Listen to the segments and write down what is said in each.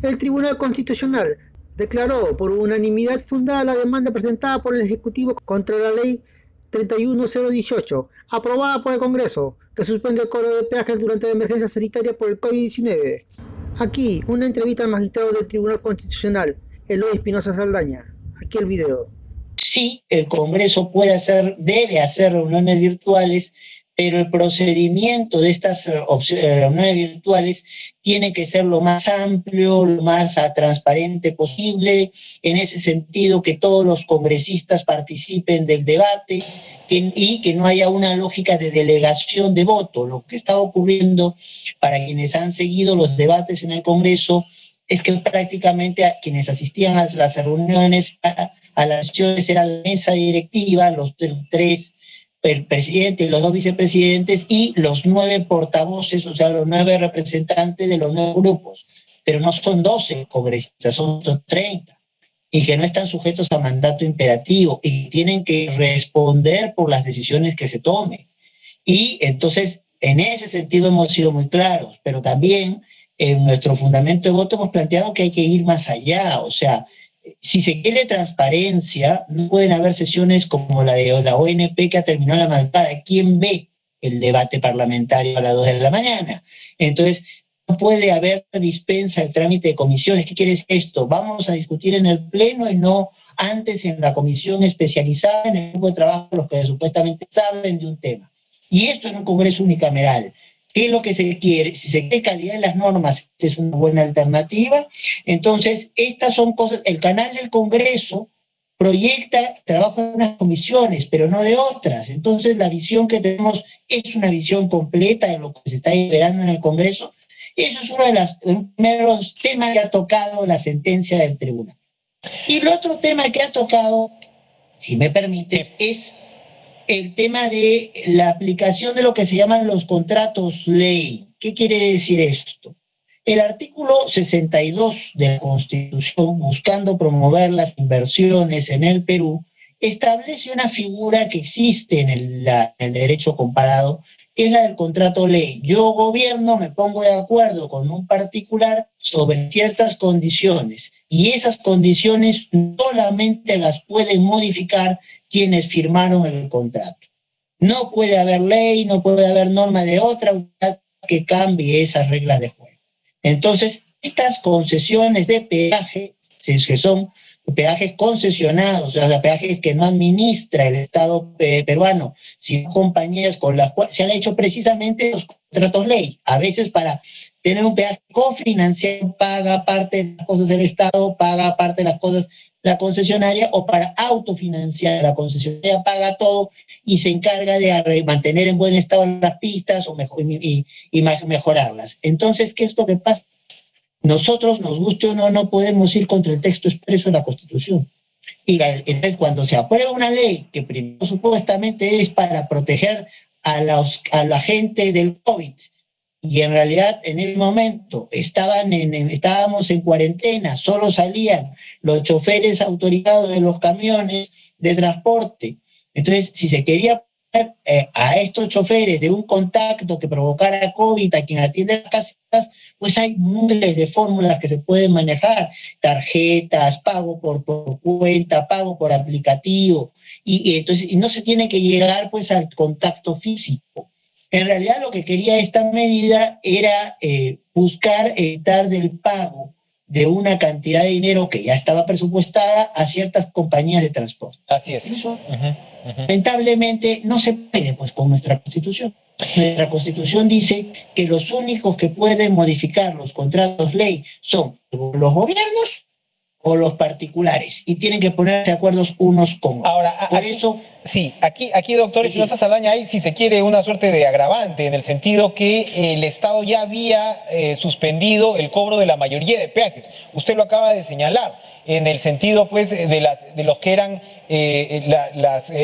El Tribunal Constitucional declaró por unanimidad fundada la demanda presentada por el Ejecutivo contra la Ley 31018, aprobada por el Congreso, que suspende el cobro de peajes durante la emergencia sanitaria por el COVID-19. Aquí, una entrevista al magistrado del Tribunal Constitucional, Eloy Espinosa Saldaña. Aquí el video. Sí, el Congreso debe hacer reuniones virtuales, pero el procedimiento de estas reuniones virtuales tiene que ser lo más amplio, lo más transparente posible, en ese sentido que todos los congresistas participen del debate y que no haya una lógica de delegación de voto. Lo que está ocurriendo para quienes han seguido los debates en el Congreso es que prácticamente a quienes asistían a las reuniones, a las sesiones, era la mesa directiva, los tres, el presidente y los dos vicepresidentes y los 9 portavoces, o sea, los 9 representantes de los 9 grupos, pero no son 12 congresistas, son 30, y que no están sujetos a mandato imperativo y tienen que responder por las decisiones que se tomen. Y entonces, en ese sentido hemos sido muy claros, pero también en nuestro fundamento de voto hemos planteado que hay que ir más allá, o sea, si se quiere transparencia, no pueden haber sesiones como la de la ONP que ha terminado la madrugada. ¿Quién ve el debate parlamentario a las 2 de la mañana? Entonces, no puede haber dispensa el trámite de comisiones. ¿Qué quiere decir esto? Vamos a discutir en el Pleno y no antes en la comisión especializada, en el grupo de trabajo, los que supuestamente saben de un tema. Y esto en un Congreso unicameral. ¿Qué es lo que se quiere? Si se quiere calidad en las normas, es una buena alternativa. Entonces, estas son cosas, el canal del Congreso proyecta trabajo en unas comisiones, pero no de otras. Entonces, la visión que tenemos es una visión completa de lo que se está liberando en el Congreso. Eso es uno de los primeros temas que ha tocado la sentencia del tribunal. Y el otro tema que ha tocado, si me permites, es el tema de la aplicación de lo que se llaman los contratos ley. ¿Qué quiere decir esto? El artículo 62 de la Constitución, buscando promover las inversiones en el Perú, establece una figura que existe en el derecho comparado, que es la del contrato ley. Yo, gobierno, me pongo de acuerdo con un particular sobre ciertas condiciones, y esas condiciones solamente las pueden modificar quienes firmaron el contrato. No puede haber ley, no puede haber norma de otra autoridad que cambie esas reglas de juego. Entonces, estas concesiones de peaje, que son peajes concesionados, o sea, peajes que no administra el Estado peruano, sino compañías con las cuales se han hecho precisamente los contratos ley, a veces para tener un peaje cofinanciado, paga parte de las cosas del Estado, paga parte de las cosas la concesionaria, o para autofinanciar, la concesionaria paga todo y se encarga de mantener en buen estado las pistas y mejorarlas. Entonces, ¿qué es lo que pasa? Nosotros, nos guste o no, no podemos ir contra el texto expreso de la Constitución. Y entonces, cuando se aprueba una ley que primero supuestamente es para proteger a la gente del COVID, y en realidad en ese momento estábamos en cuarentena, solo salían los choferes autorizados de los camiones de transporte. Entonces, si se quería poner a estos choferes de un contacto que provocara COVID a quien atiende las casitas, pues hay miles de fórmulas que se pueden manejar, tarjetas, pago por cuenta, pago por aplicativo, entonces no se tiene que llegar pues al contacto físico. En realidad lo que quería esta medida era buscar evitar del pago de una cantidad de dinero que ya estaba presupuestada a ciertas compañías de transporte. Así es. Eso, lamentablemente, no se puede pues con nuestra Constitución. Nuestra Constitución dice que los únicos que pueden modificar los contratos ley son los gobiernos o los particulares, y tienen que ponerse de acuerdo unos con otros. Ahora, por aquí, eso... Sí, aquí doctor Espinosa Saldaña, hay, si se quiere, una suerte de agravante, en el sentido que el Estado ya había suspendido el cobro de la mayoría de peajes. Usted lo acaba de señalar, en el sentido pues de los que eran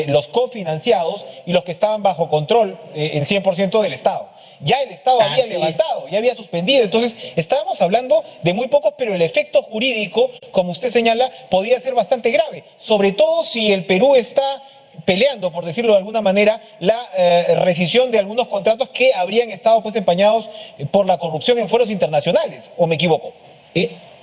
los cofinanciados y los que estaban bajo control en 100% del Estado. Ya el Estado había levantado, ya había suspendido, entonces estábamos hablando de muy pocos, pero el efecto jurídico, como usted señala, podía ser bastante grave, sobre todo si el Perú está peleando, por decirlo de alguna manera, la rescisión de algunos contratos que habrían estado pues empañados por la corrupción en foros internacionales, ¿o me equivoco?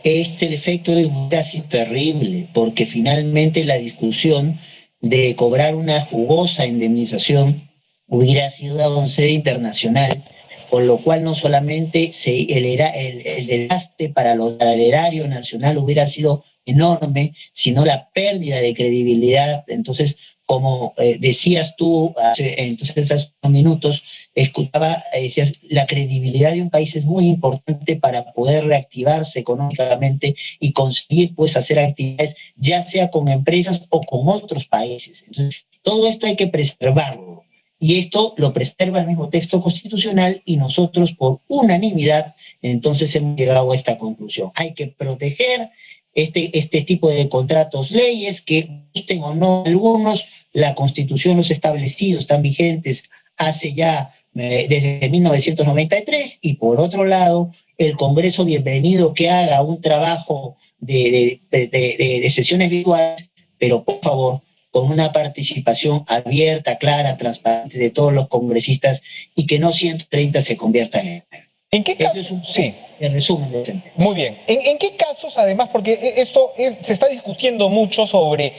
el efecto hubiera sido terrible, porque finalmente la discusión de cobrar una jugosa indemnización hubiera sido dado en sede internacional, con lo cual no solamente el desgaste para el erario nacional hubiera sido enorme, sino la pérdida de credibilidad. Entonces, como decías tú hace unos minutos, escuchaba, decías, la credibilidad de un país es muy importante para poder reactivarse económicamente y conseguir pues hacer actividades, ya sea con empresas o con otros países. Entonces, todo esto hay que preservarlo. Y esto lo preserva el mismo texto constitucional y nosotros por unanimidad entonces hemos llegado a esta conclusión. Hay que proteger este tipo de contratos leyes, que gusten o no algunos, la Constitución los ha establecido, están vigentes hace ya desde 1993, y por otro lado, el Congreso bienvenido que haga un trabajo de sesiones virtuales, pero por favor, con una participación abierta, clara, transparente de todos los congresistas y que no 130 se conviertan en... ¿En qué casos? Es un sí. El resumen de sentencia. Muy bien. ¿En qué casos, además, porque se está discutiendo mucho sobre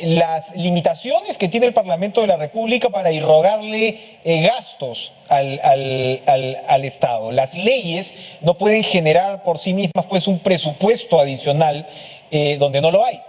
las limitaciones que tiene el Parlamento de la República para irrogarle gastos al Estado? Las leyes no pueden generar por sí mismas pues un presupuesto adicional donde no lo hay.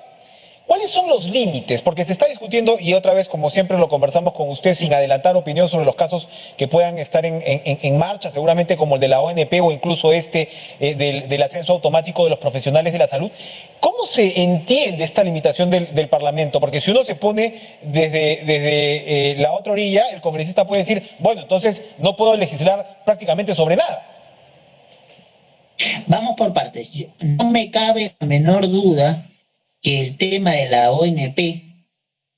¿Cuáles son los límites? Porque se está discutiendo, y otra vez, como siempre lo conversamos con usted, sin adelantar opinión sobre los casos que puedan estar en marcha, seguramente como el de la ONP o incluso del ascenso automático de los profesionales de la salud. ¿Cómo se entiende esta limitación del Parlamento? Porque si uno se pone desde la otra orilla, el congresista puede decir, bueno, entonces no puedo legislar prácticamente sobre nada. Vamos por partes. No me cabe la menor duda que el tema de la ONP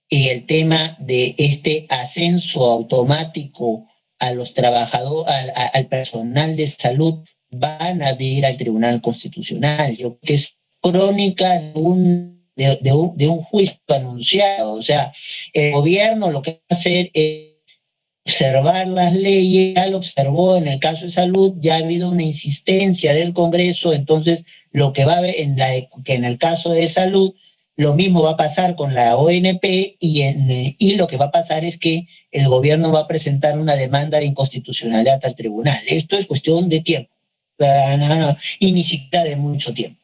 y el tema de este ascenso automático a los trabajadores, al personal de salud, van a ir al Tribunal Constitucional. Yo creo que es crónica de un juicio anunciado. O sea, el gobierno lo que va a hacer es observar las leyes, ya lo observó en el caso de salud, ya ha habido una insistencia del Congreso, entonces lo que va a haber que en el caso de salud, lo mismo va a pasar con la ONP y lo que va a pasar es que el gobierno va a presentar una demanda de inconstitucionalidad al tribunal. Esto es cuestión de tiempo, y ni siquiera de mucho tiempo.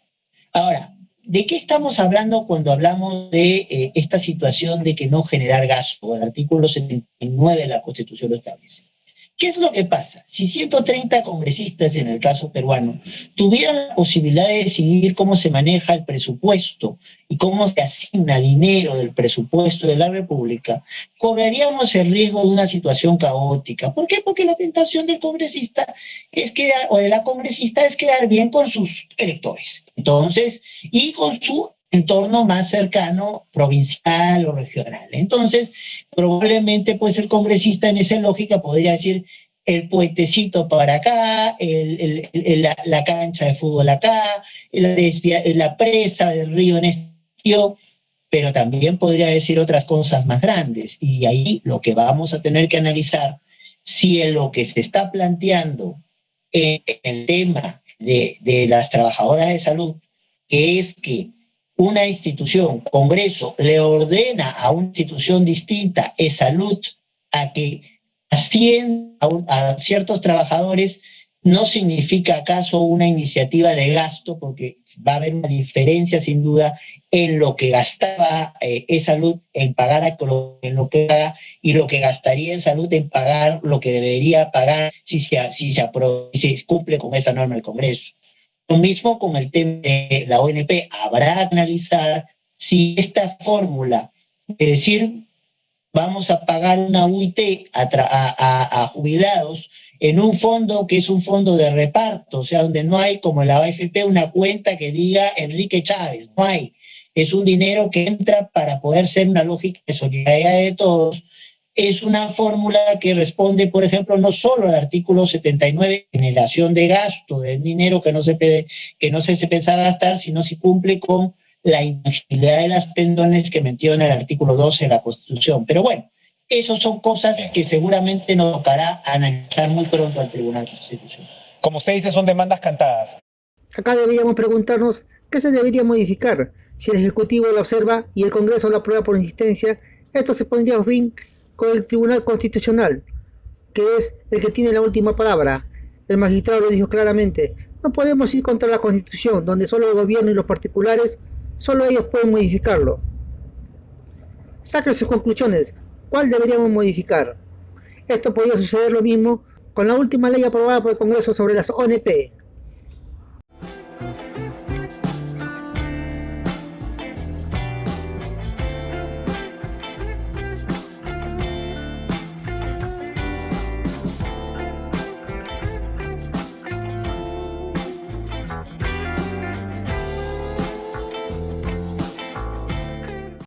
Ahora, ¿de qué estamos hablando cuando hablamos de esta situación de que no generar gasto? El artículo 79 de la Constitución lo establece. ¿Qué es lo que pasa? Si 130 congresistas, en el caso peruano, tuvieran la posibilidad de decidir cómo se maneja el presupuesto y cómo se asigna dinero del presupuesto de la República, correríamos el riesgo de una situación caótica. ¿Por qué? Porque la tentación del congresista o de la congresista es quedar bien con sus electores. Entonces, y con su entorno más cercano, provincial o regional. Entonces, probablemente pues el congresista en esa lógica podría decir el puentecito para acá, la cancha de fútbol acá, la presa del río en este sitio, pero también podría decir otras cosas más grandes. Y ahí lo que vamos a tener que analizar, si en lo que se está planteando en el tema de las trabajadoras de salud, que es que una institución, Congreso, le ordena a una institución distinta, salud, a que ascienda a ciertos trabajadores, no significa acaso una iniciativa de gasto, porque va a haber una diferencia sin duda en lo que gastaba salud en pagar en lo que paga, y lo que gastaría en salud en pagar lo que debería pagar si se cumple con esa norma el Congreso. Lo mismo con el tema de la ONP, habrá que analizar si esta fórmula, es decir, vamos a pagar una UIT a jubilados en un fondo que es un fondo de reparto, o sea, donde no hay, como en la AFP, una cuenta que diga Enrique Chávez, no hay. Es un dinero que entra para poder ser una lógica de solidaridad de todos. Es una fórmula que responde, por ejemplo, no solo al artículo 79, generación de gasto, del dinero que no se pensaba gastar, sino si cumple con la intangibilidad de las pensiones que menciona el artículo 12 de la Constitución. Pero bueno, esas son cosas que seguramente nos tocará analizar muy pronto al Tribunal Constitucional. Como usted dice, son demandas cantadas. Acá deberíamos preguntarnos qué se debería modificar. Si el Ejecutivo lo observa y el Congreso lo aprueba por insistencia, esto se pondría en fin con el Tribunal Constitucional, que es el que tiene la última palabra. El magistrado lo dijo claramente: no podemos ir contra la Constitución, donde solo el gobierno y los particulares, solo ellos pueden modificarlo. Saquen sus conclusiones. ¿Cuál deberíamos modificar? Esto podría suceder lo mismo con la última ley aprobada por el Congreso sobre las ONP.